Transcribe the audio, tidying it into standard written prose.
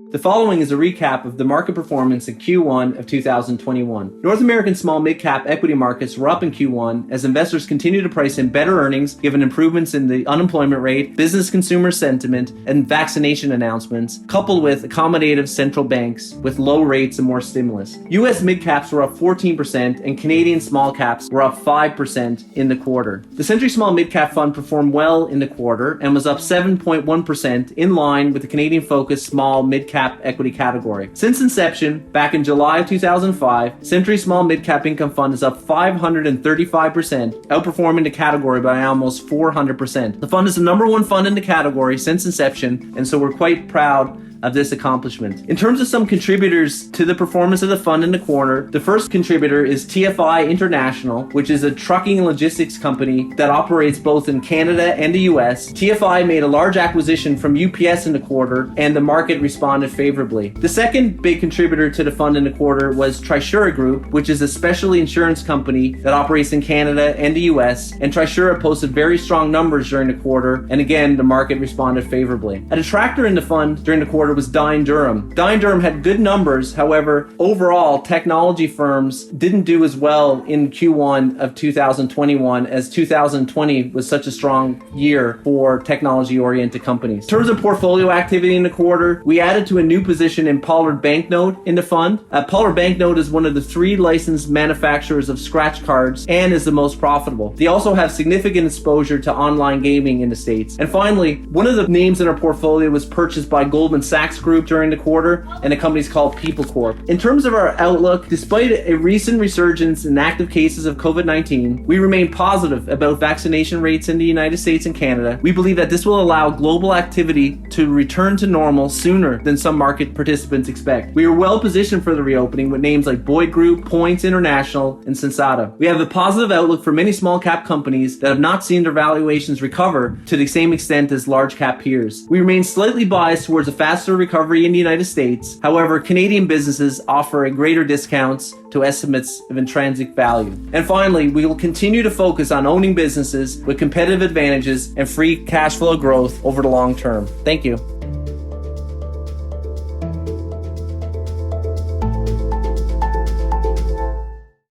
The following is a recap of the market performance in Q1 of 2021. North American small mid-cap equity markets were up in Q1 as investors continue to price in better earnings given improvements in the unemployment rate, business consumer sentiment, and vaccination announcements, coupled with accommodative central banks with low rates and more stimulus. U.S. mid-caps were up 14% and Canadian small caps were up 5% in the quarter. The Sentry Small Mid-Cap Fund performed well in the quarter and was up 7.1% in line with the Canadian-focused small mid-cap equity category. Since inception, back in July of 2005, Sentry Small Mid-Cap Income Fund is up 535%, outperforming the category by almost 400%. The fund is the number one fund in the category since inception, and so we're quite proud of this accomplishment. In terms of some contributors to the performance of the fund in the quarter, the first contributor is TFI International, which is a trucking and logistics company that operates both in Canada and the US. TFI made a large acquisition from UPS in the quarter, and the market responded favorably. The second big contributor to the fund in the quarter was Trisura Group, which is a specialty insurance company that operates in Canada and the US, and Trisura posted very strong numbers during the quarter, and again, the market responded favorably. A detractor in the fund during the quarter was Dye & Durham. Dye & Durham had good numbers. However, overall, technology firms didn't do as well in Q1 of 2021 as 2020 was such a strong year for technology-oriented companies. In terms of portfolio activity in the quarter, we added to a new position in Pollard Banknote in the fund. Pollard Banknote is one of the 3 licensed manufacturers of scratch cards and is the most profitable. They also have significant exposure to online gaming in the States. And finally, one of the names in our portfolio was purchased by Goldman Sachs Group during the quarter, and the company is called People Corp. In terms of our outlook, despite a recent resurgence in active cases of COVID-19, we remain positive about vaccination rates in the United States and Canada. We believe that this will allow global activity to return to normal sooner than some market participants expect. We are well positioned for the reopening with names like Boyd Group, Points International, and Sensata. We have a positive outlook for many small cap companies that have not seen their valuations recover to the same extent as large cap peers. We remain slightly biased towards a faster recovery in the United States. However, Canadian businesses offer a greater discounts to estimates of intrinsic value. And finally, we will continue to focus on owning businesses with competitive advantages and free cash flow growth over the long term. Thank you.